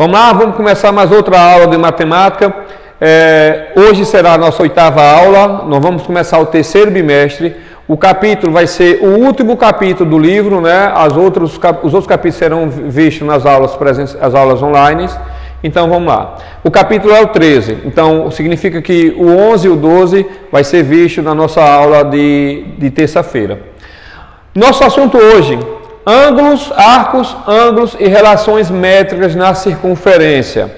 Vamos lá, vamos começar mais outra aula de matemática. Hoje será a nossa 8ª aula, nós vamos começar o 3º bimestre. O capítulo vai ser o último capítulo do livro, né? Os outros capítulos serão vistos nas aulas as aulas online. Então vamos lá. O capítulo é o 13, então significa que o 11 e o 12 vai ser visto na nossa aula de terça-feira. Nosso assunto hoje: ângulos, arcos, ângulos e relações métricas na circunferência.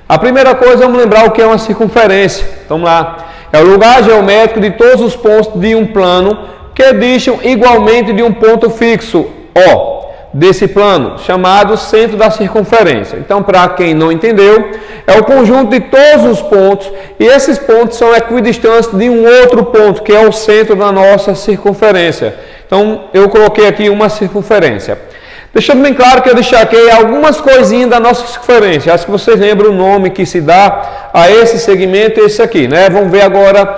A primeira coisa, vamos lembrar o que é uma circunferência. Vamos lá. É o lugar geométrico de todos os pontos de um plano que distam igualmente de um ponto fixo, O, desse plano, chamado centro da circunferência. Então, para quem não entendeu, é o conjunto de todos os pontos, e esses pontos são equidistantes de um outro ponto, que é o centro da nossa circunferência. Então, eu coloquei aqui uma circunferência. Deixando bem claro que eu destaquei algumas coisinhas da nossa circunferência. Acho que vocês lembram o nome que se dá a esse segmento, esse aqui, né? Vamos ver agora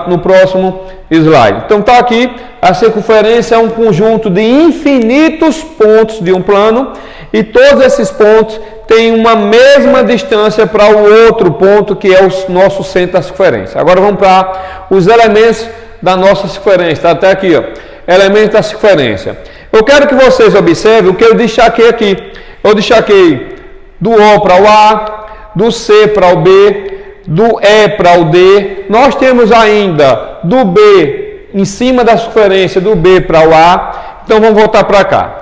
no próximo slide. Então está aqui, a circunferência é um conjunto de infinitos pontos de um plano, e todos esses pontos têm uma mesma distância para o outro ponto, que é o nosso centro da circunferência. Agora vamos para os elementos da nossa circunferência. Está até aqui, ó, elementos da circunferência. Eu quero que vocês observem o que eu destaquei aqui. Eu destaquei do O para o A, do C para o B, do E para o D. Nós temos ainda do B em cima da circunferência, do B para o A. Então vamos voltar para cá.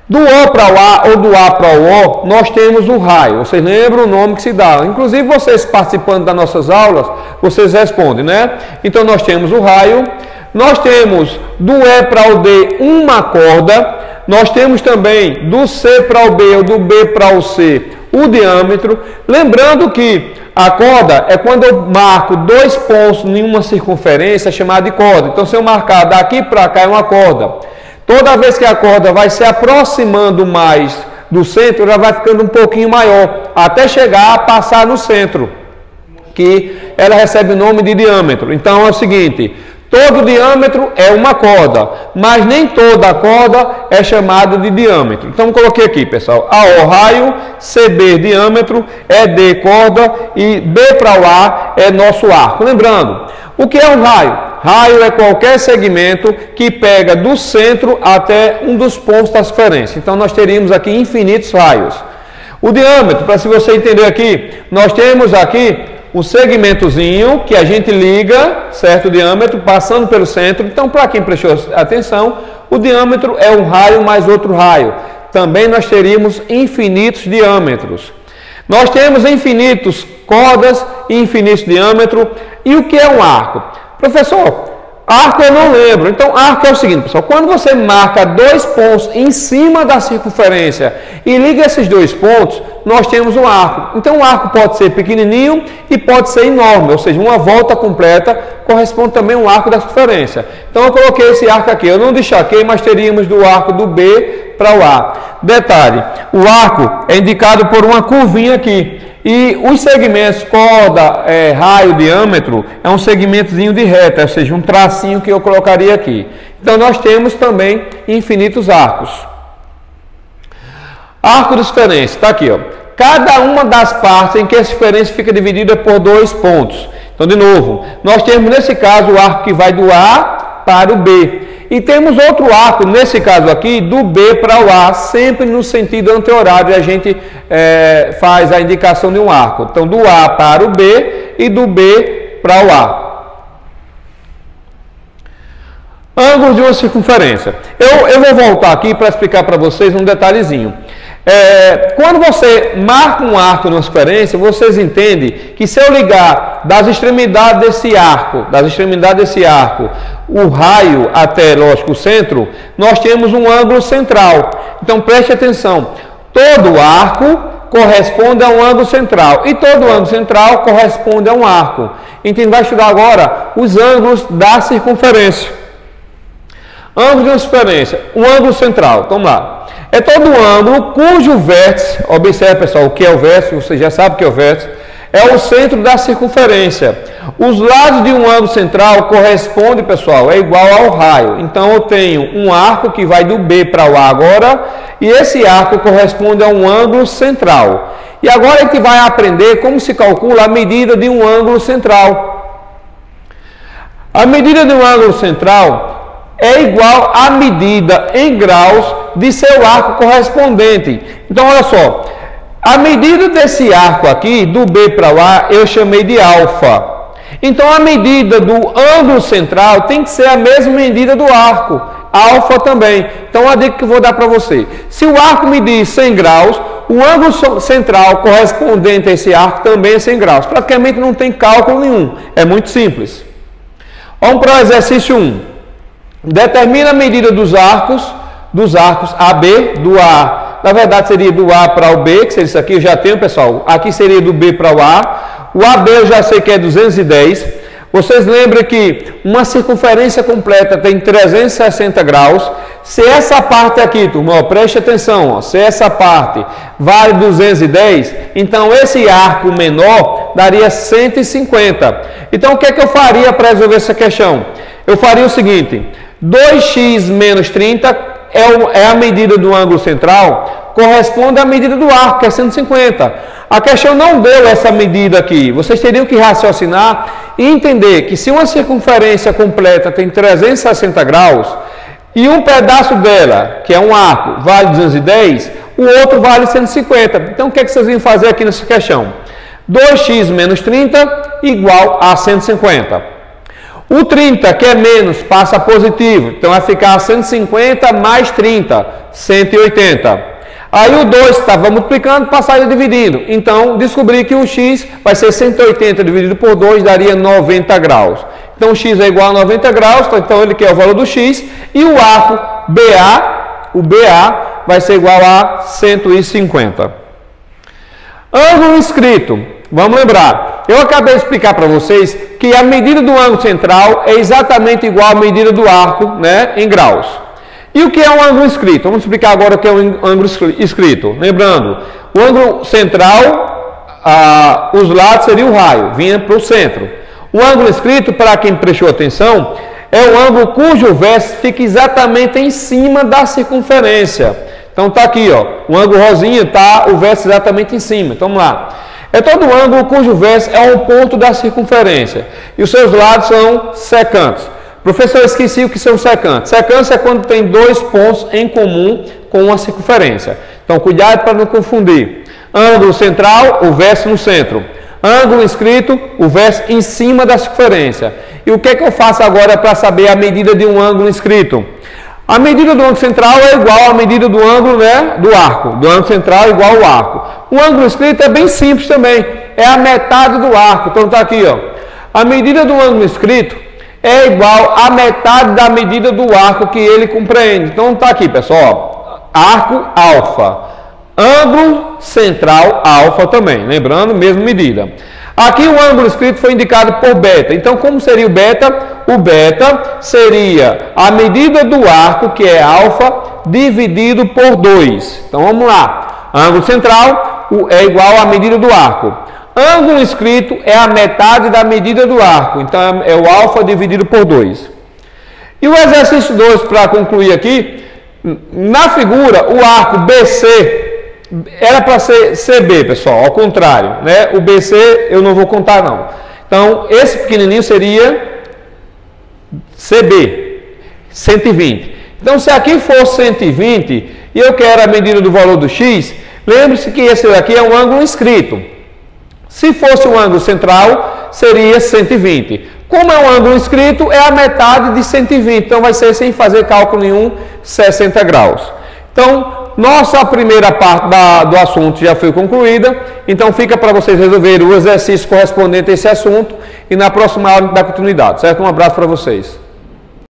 Do O para o A ou do A para o O, nós temos o raio. Vocês lembram o nome que se dá? Inclusive vocês participando das nossas aulas, vocês respondem, né? Então nós temos o raio. Nós temos do E para o D uma corda. Nós temos também do C para o B ou do B para o C o diâmetro. Lembrando que a corda é quando eu marco dois pontos em uma circunferência, é chamada de corda. Então, se eu marcar daqui para cá é uma corda. Toda vez que a corda vai se aproximando mais do centro, ela vai ficando um pouquinho maior, até chegar a passar no centro, que ela recebe o nome de diâmetro. Então, é o seguinte: todo diâmetro é uma corda, mas nem toda a corda é chamada de diâmetro. Então, coloquei aqui, pessoal: AO raio, CB diâmetro, ED corda e B para o A é nosso arco. Lembrando, o que é um raio? Raio é qualquer segmento que pega do centro até um dos pontos da circunferência. Então, nós teríamos aqui infinitos raios. O diâmetro, para se você entender aqui, nós temos aqui um segmentozinho que a gente liga, certo, o diâmetro, passando pelo centro. Então, para quem prestou atenção, o diâmetro é um raio mais outro raio. Também nós teríamos infinitos diâmetros. Nós temos infinitos cordas e infinitos diâmetro. E o que é um arco? Professor, arco eu não lembro. Então, arco é o seguinte, pessoal: quando você marca dois pontos em cima da circunferência e liga esses dois pontos, nós temos um arco. Então, o arco pode ser pequenininho e pode ser enorme, ou seja, uma volta completa corresponde também a um arco da circunferência. Então, eu coloquei esse arco aqui. Eu não destaquei, mas teríamos do arco do B para o A. Detalhe: o arco é indicado por uma curvinha aqui. E os segmentos corda, raio, diâmetro, é um segmentozinho de reta, ou seja, um tracinho que eu colocaria aqui. Então, nós temos também infinitos arcos. Arco de circunferência, está aqui, ó. Cada uma das partes em que a circunferência fica dividida por dois pontos. Então, de novo, nós temos nesse caso o arco que vai do A para o B. E temos outro arco, nesse caso aqui, do B para o A, sempre no sentido anti-horário, a gente faz a indicação de um arco. Então, do A para o B e do B para o A. Ângulos de uma circunferência. Eu vou voltar aqui para explicar para vocês um detalhezinho. Quando você marca um arco numa circunferência, vocês entendem que se eu ligar das extremidades desse arco, o raio até, lógico, o centro, nós temos um ângulo central. Então preste atenção: todo arco corresponde a um ângulo central e todo ângulo central corresponde a um arco. Então a gente vai estudar agora os ângulos da circunferência. Ângulo de uma circunferência, o ângulo central, vamos lá. É todo ângulo cujo vértice, observe, pessoal, o que é o vértice, você já sabe o que é o vértice, é o centro da circunferência. Os lados de um ângulo central correspondem, pessoal, é igual ao raio. Então eu tenho um arco que vai do B para o A agora, e esse arco corresponde a um ângulo central. E agora a gente vai aprender como se calcula a medida de um ângulo central. A medida de um ângulo central é igual à medida em graus de seu arco correspondente. Então olha só, a medida desse arco aqui, do B para o A, eu chamei de alfa. Então a medida do ângulo central tem que ser a mesma medida do arco, alfa também. Então a dica que eu vou dar para você: se o arco medir 100 graus, o ângulo central correspondente a esse arco também é 100 graus. Praticamente não tem cálculo nenhum, é muito simples. Vamos para o exercício 1. Determina a medida dos arcos AB, do A, na verdade seria do A para o B, que seria isso aqui, eu já tenho, pessoal. Aqui seria do B para o A. O AB eu já sei que é 210. Vocês lembram que uma circunferência completa tem 360 graus. Se essa parte aqui, turma, ó, preste atenção, ó, se essa parte vale 210, então esse arco menor daria 150. Então o que é que eu faria para resolver essa questão? Eu faria o seguinte: 2x menos 30 é a medida do ângulo central, corresponde à medida do arco, que é 150. A questão não deu essa medida aqui. Vocês teriam que raciocinar e entender que se uma circunferência completa tem 360 graus e um pedaço dela, que é um arco, vale 210, o outro vale 150. Então o que é que vocês vão fazer aqui nessa questão? 2x menos 30 igual a 150. O 30, que é menos, passa positivo. Então vai ficar 150 mais 30, 180. Aí o 2 estava multiplicando, passaria dividindo. Então descobri que o x vai ser 180 dividido por 2, daria 90 graus. Então o x é igual a 90 graus, então ele quer o valor do x. E o arco BA, o BA vai ser igual a 150. Ângulo inscrito. Vamos lembrar, eu acabei de explicar para vocês que a medida do ângulo central é exatamente igual à medida do arco, né, em graus. E o que é um ângulo inscrito? Vamos explicar agora o que é um ângulo inscrito. Lembrando, o ângulo central, os lados seriam o raio, vinha para o centro. O ângulo inscrito, para quem prestou atenção, é o ângulo cujo vértice fica exatamente em cima da circunferência. Então está aqui, ó, o ângulo rosinha está o vértice exatamente em cima. Então vamos lá. É todo ângulo cujo vértice é um ponto da circunferência e os seus lados são secantes. Professor, eu esqueci o que são secantes. Secantes é quando tem dois pontos em comum com uma circunferência. Então, cuidado para não confundir. Ângulo central, o vértice no centro. Ângulo inscrito, o vértice em cima da circunferência. E o que é que eu faço agora para saber a medida de um ângulo inscrito? A medida do ângulo central é igual à medida do ângulo, né, do arco. Do ângulo central é igual ao arco. O ângulo inscrito é bem simples também. É a metade do arco. Então está aqui, ó. A medida do ângulo inscrito é igual à metade da medida do arco que ele compreende. Então está aqui, pessoal. Arco alfa. Ângulo central alfa também. Lembrando, mesma medida. Aqui o ângulo inscrito foi indicado por beta. Então como seria o beta? O beta seria a medida do arco, que é alfa, dividido por 2. Então vamos lá. Ângulo central é igual à medida do arco. Ângulo inscrito é a metade da medida do arco. Então é o alfa dividido por 2. E o exercício 2, para concluir aqui, na figura, o arco BC era para ser CB, pessoal, ao contrário, né? O BC eu não vou contar, não. Então, esse pequenininho seria CB, 120. Então, se aqui for 120 e eu quero a medida do valor do x, lembre-se que esse daqui é um ângulo inscrito. Se fosse um ângulo central, seria 120. Como é um ângulo inscrito, é a metade de 120. Então, vai ser, sem fazer cálculo nenhum, 60 graus. Então, nossa primeira parte do assunto já foi concluída. Então, fica para vocês resolverem o exercício correspondente a esse assunto. E na próxima aula da continuidade, certo? Um abraço para vocês.